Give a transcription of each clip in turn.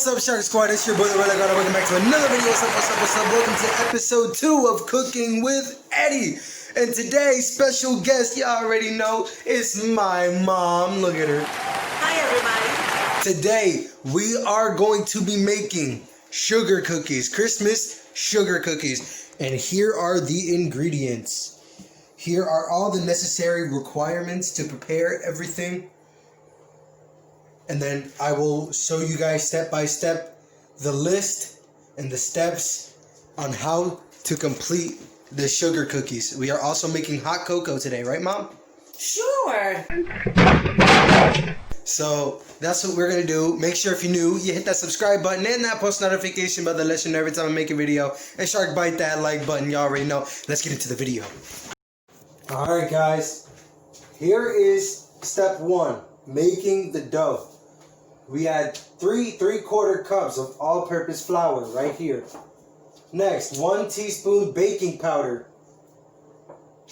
What's up, Shark Squad? It's your boy, the Red. Welcome back to another video. What's up? Welcome to episode 2 of Cooking with Eddie. And today's special guest, you already know, is my mom. Look at her. Hi, everybody. Today, we are going to be making sugar cookies, Christmas sugar cookies. And here are the ingredients. Here are all the necessary requirements to prepare everything. And then I will show you guys step by step the list and the steps on how to complete the sugar cookies. We are also making hot cocoa today, right, Mom? Sure. So that's what we're going to do. Make sure if you're new, you hit that subscribe button and that post notification bell that lets you know every time I make a video. And Shark, bite that like button. You already know. Let's get into the video. Alright, guys. Here is step 1. Making the dough. We add 3/4 cups of all-purpose flour right here. Next, 1 teaspoon baking powder,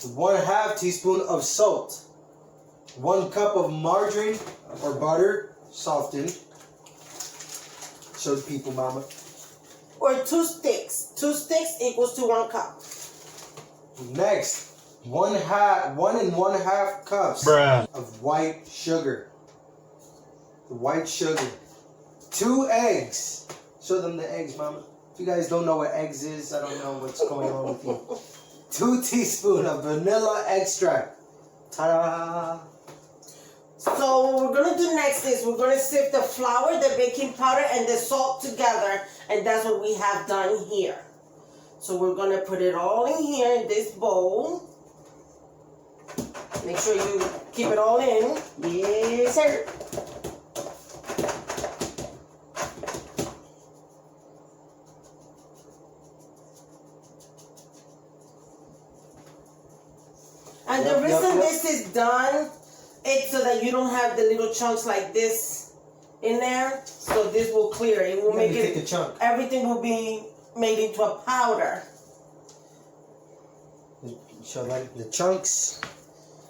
1/2 teaspoon of salt, 1 cup of margarine or butter, softened. Show the people, Mama. Or 2 sticks. 2 sticks equals to 1 cup. Next, 1 and 1/2 cups of white sugar. The white sugar. 2 eggs. Show them the eggs, Mama. If you guys don't know what eggs is, I don't know what's going on with you. 2 teaspoons of vanilla extract. Ta-da! So what we're going to do next is we're going to sift the flour, the baking powder, and the salt together. And that's what we have done here. So we're going to put it all in here in this bowl. Make sure you keep it all in. Yes, sir. And the reason this is done, it's so that you don't have the little chunks like this in there. So this will clear. It will make it. Take a chunk. Everything will be made into a powder. Show like the chunks.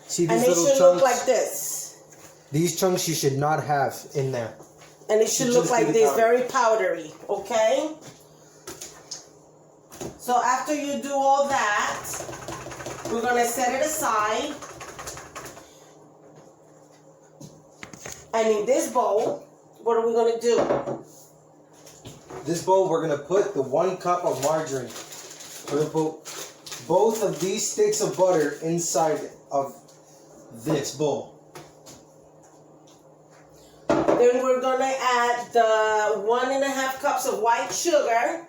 See these and little it should chunks? look like this. These chunks you should not have in there. And it should look like this, very powdery. Okay. So after you do all that, we're going to set it aside. And in this bowl, what are we going to do? This bowl, we're going to put the 1 cup of margarine. We're going to put both of these sticks of butter inside of this bowl. Then we're going to add the 1.5 cups of white sugar.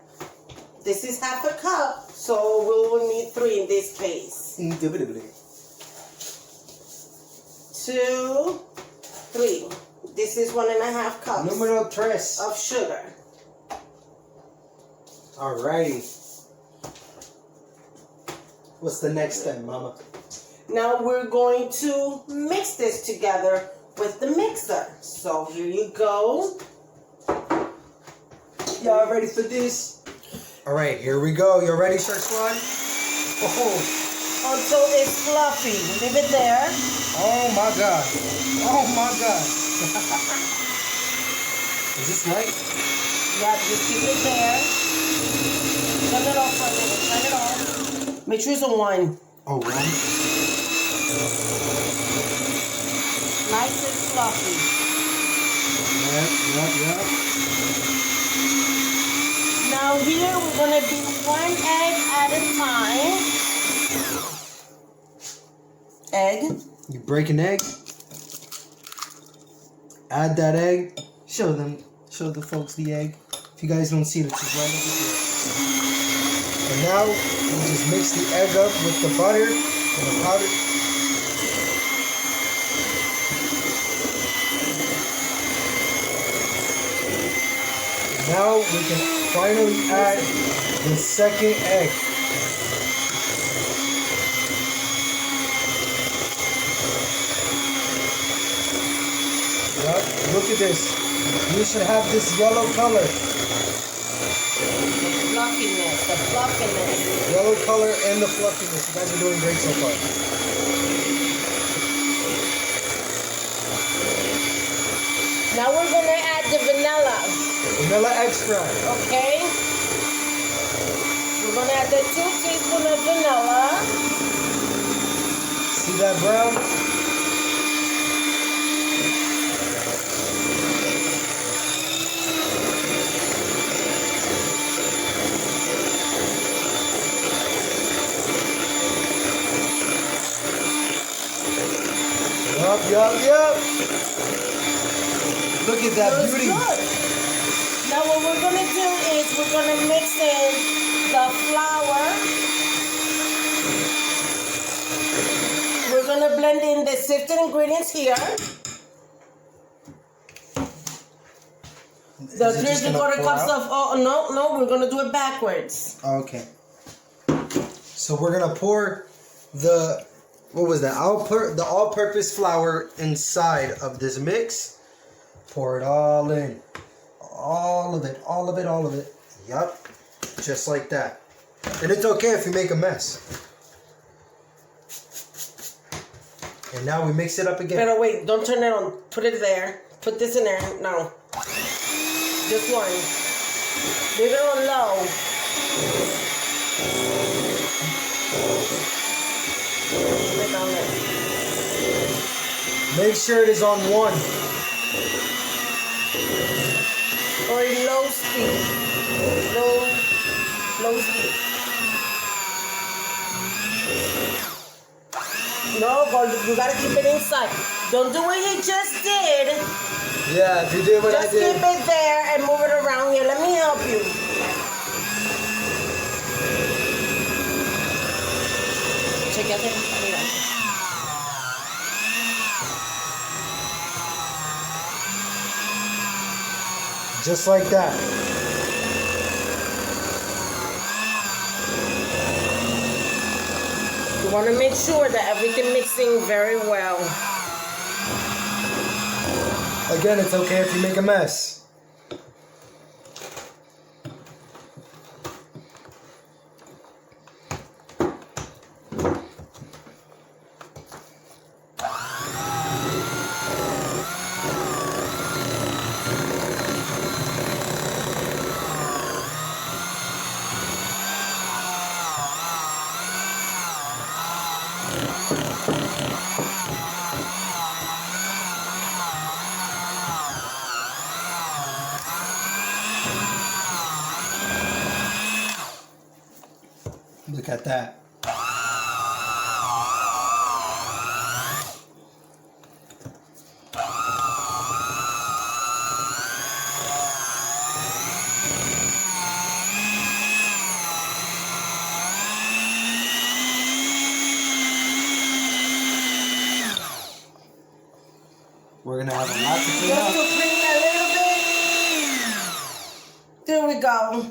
This is 1/2 cup, so we will need 3 in this case. 2, 3. This is 1.5 cups Número 3 of sugar. Alrighty. What's the next step, Mama? Now we're going to mix this together with the mixer. So here you go. Y'all ready for this? Alright, here we go. You ready, Shark Squad? Oh. Until it's fluffy. Leave it there. Oh my God. Oh my God. Is this right? Yeah, just keep it there. Turn it off for a minute. Turn it off. Make sure it's a 1. Oh, 1? Nice and fluffy. Yep. Now here we're going to do 1 egg at a time. Egg. You break an egg. Add that egg. Show the folks the egg. If you guys don't see it, it's right over here. And now we'll just mix the egg up with the butter and the powder. Now we can finally add the second egg. Yep, look at this. You should have this yellow color. The fluffiness. Yellow color and the fluffiness. You guys are doing great so far. Now we're gonna add the vanilla. Vanilla extract. Okay. We're gonna add the 2 teaspoons of vanilla. See that brown? Yup. Look at that Looks beauty. good. Now what we're gonna do is we're gonna mix in the flour. We're gonna blend in the sifted ingredients here. The Is it just 3 gonna 3/4 pour cups out? of, oh, no, we're gonna do it backwards. Okay. So we're gonna pour the, what was that? The all-purpose flour inside of this mix. Pour it all in. All of it. Yup. Just like that. And it's okay if you make a mess. And now we mix it up again. Pero wait, don't turn it on. Put it there. Put this in there. No. Just one. Leave it on low. Click on it. Make sure it is on 1. Or low speed. Low speed. No, you gotta keep it inside. Don't do what you just did. Yeah, if you did what I Just did. keep it there and move it around here. Let me help you. Chequeate. Mira. Just like that. You want to make sure that everything mixing very well. Again, it's okay if you make a mess. Look at that. We're gonna have a lot to clean Just up. to clean a little bit. There we go.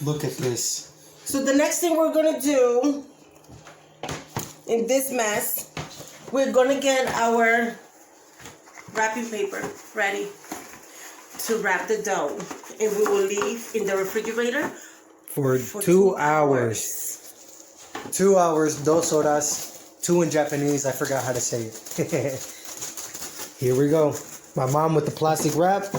Look at this. So the next thing we're gonna do in this mess, we're gonna get our wrapping paper ready to wrap the dough, and we will leave in the refrigerator For 2 hours. 2 hours, 2 horas. 2 in Japanese, I forgot how to say it. Here we go. My mom with the plastic wrap.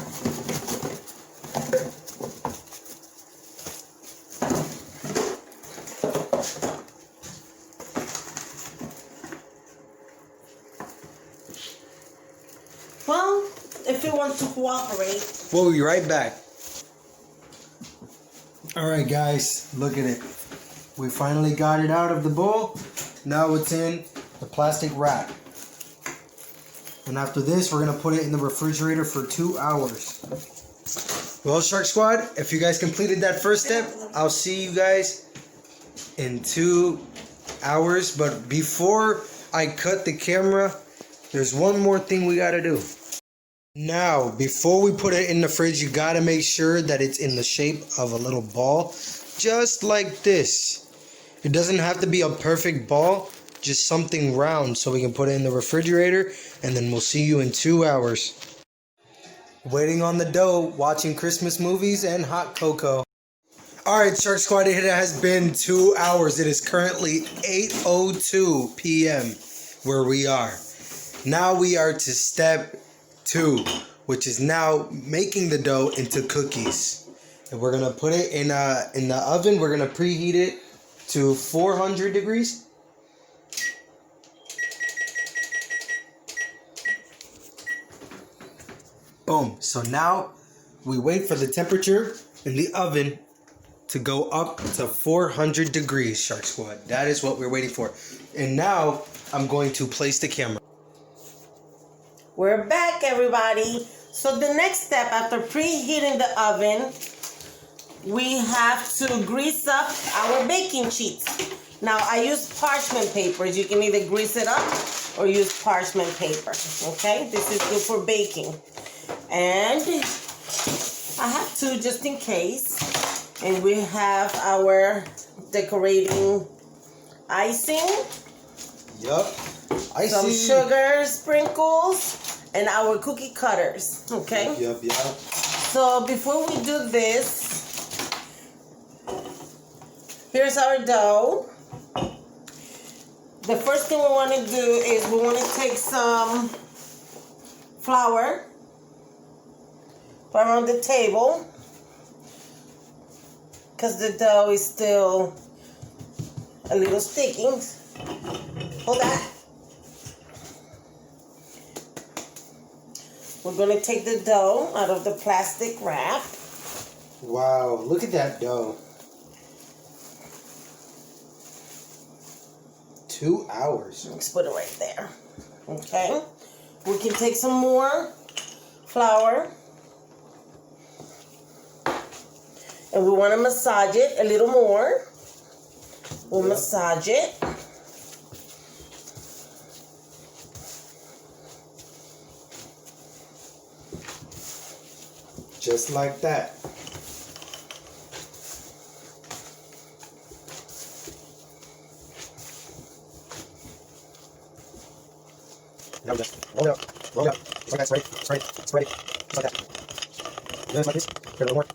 Well, if you want to cooperate. We'll be right back. Alright guys, look at it. We finally got it out of the bowl. Now it's in the plastic wrap. And after this, we're going to put it in the refrigerator for 2 hours. Well, Shark Squad, if you guys completed that first step, I'll see you guys in 2 hours. But before I cut the camera, there's one more thing we got to do. Now, before we put it in the fridge, you got to make sure that it's in the shape of a little ball. Just like this. It doesn't have to be a perfect ball. Just something round so we can put it in the refrigerator, and then we'll see you in 2 hours. Waiting on the dough, watching Christmas movies and hot cocoa. Alright, Shark Squad, it has been 2 hours. It is currently 8:02 p.m. where we are. Now we are to step 2. which is now making the dough into cookies. And we're gonna put it in the oven. We're gonna preheat it to 400 degrees. Boom. So now we wait for the temperature in the oven to go up to 400 degrees, Shark Squad. That is what we're waiting for. And now I'm going to place the camera. We're back, everybody. So the next step after preheating the oven, we have to grease up our baking sheets. Now I use parchment papers. You can either grease it up or use parchment paper. Okay, this is good for baking. And I have two just in case. And we have our decorating icing. Yup. Some sugar sprinkles and our cookie cutters. Okay. Yup. So before we do this, here's our dough. The first thing we want to do is we want to take some flour, put around the table, because the dough is still a little sticky. Hold that. We're going to take the dough out of the plastic wrap. Wow, look at that dough. 2 hours. Let's put it right there. Okay. We can take some more flour. And we want to massage it a little more. We'll massage it. Just like that. Roll it up. Roll it up. Just like that. Spread it. Spread it. Spread it. Just like that. Just like this. Here, a little more.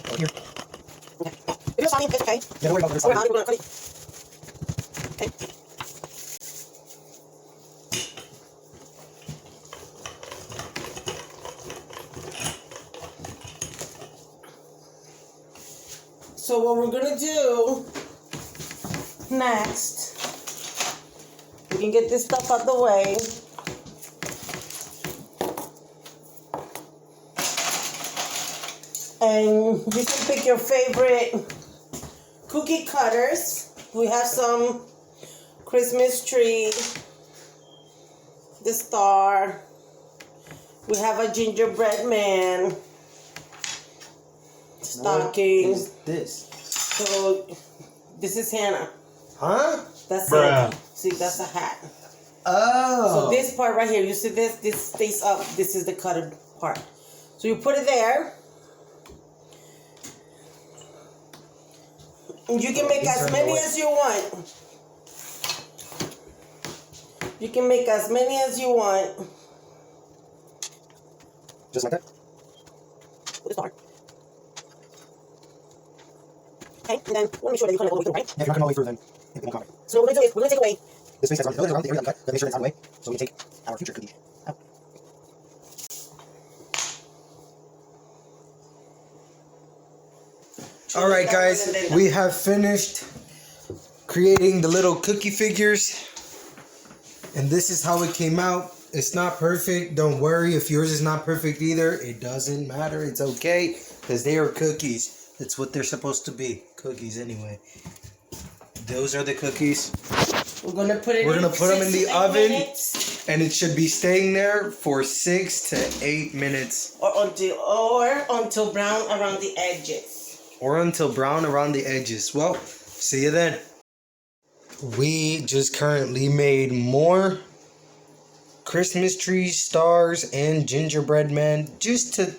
Over here. Okay. If you're soggy, it's okay. Yeah, don't worry about this. We're going to cut it. Okay. So what we're going to do next, we can get this stuff out the way. And you can pick your favorite cookie cutters. We have some Christmas tree, the star. We have a gingerbread man, stocking. What is this? So this is Hannah. Huh? That's Bruh. it. See, that's a hat. Oh. So this part right here, you see this? This stays up. This is the cutted part. So you put it there. You can make as many as you want. You can make as many as you want. Just like that? Put the star. Okay, and then we'll make sure that you cut it all the way through, right? Yeah, if you're not going all the way through, then it won't come out. So what we're going to do is we're going to take away. This space that's around the area that we cut, make sure it's out of the way, so we can take our future cookie out. All right, guys, we have finished creating the little cookie figures, and this is how it came out. It's not perfect. Don't worry if yours is not perfect either. It doesn't matter. It's okay, because they are cookies. That's what they're supposed to be. Cookies, anyway. Those are the cookies. We're gonna put them in the oven, minutes. and it should be staying there for 6 to 8 minutes, or until brown around the edges. or until brown around the edges. Well, see you then. We just currently made more Christmas trees, stars, and gingerbread man. Just to,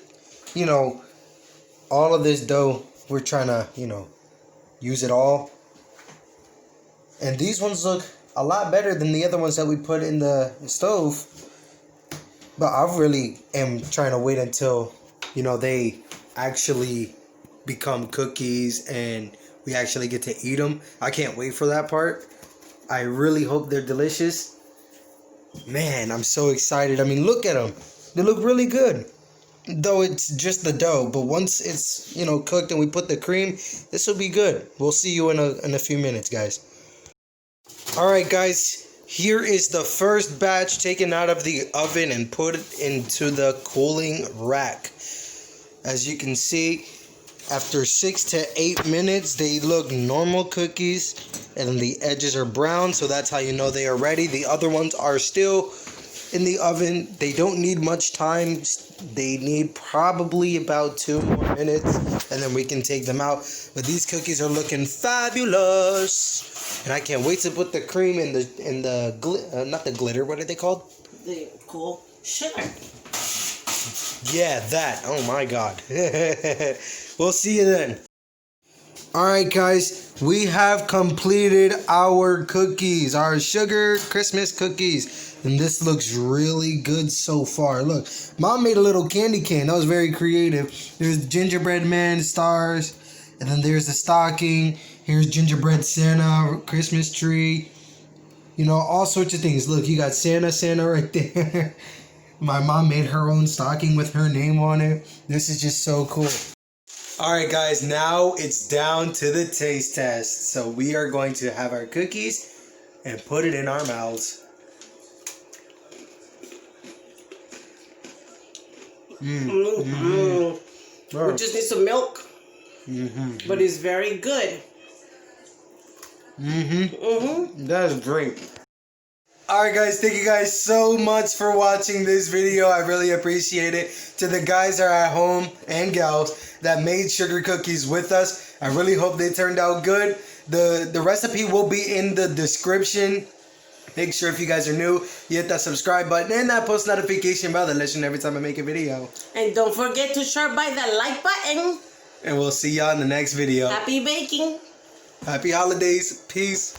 all of this dough, we're trying to, use it all. And these ones look a lot better than the other ones that we put in the stove. But I really am trying to wait until, they actually become cookies and we actually get to eat them. I can't wait for that part. I really hope they're delicious. Man, I'm so excited. I mean, look at them. They look really good. Though it's just the dough, but once it's, cooked and we put the cream, this will be good. We'll see you in a few minutes, guys. All right, guys, here is the first batch taken out of the oven and put into the cooling rack. As you can see, after 6 to 8 minutes, they look normal cookies, and the edges are brown, so that's how you know they are ready. The other ones are still in the oven. They don't need much time. They need probably about 2 more minutes, and then we can take them out. But these cookies are looking fabulous, and I can't wait to put the cream in the not the glitter. What are they called? The cool sugar. Yeah, that. Oh my God. We'll see you then. Alright guys, we have completed our cookies, our sugar Christmas cookies. And this looks really good so far. Look, Mom made a little candy cane. That was very creative. There's the gingerbread man stars. And then there's the stocking. Here's gingerbread Santa, Christmas tree. All sorts of things. Look, you got Santa right there. My mom made her own stocking with her name on it. This is just so cool. Alright guys, now it's down to the taste test. So we are going to have our cookies and put it in our mouths. We just need some milk. But it's very good. That is great. Alright guys, thank you guys so much for watching this video. I really appreciate it. To the guys that are at home and gals that made sugar cookies with us, I really hope they turned out good. The recipe will be in the description. Make sure if you guys are new, you hit that subscribe button and that post notification bell that lets you know every time I make a video. And don't forget to sure by the like button. And we'll see y'all in the next video. Happy baking. Happy holidays. Peace.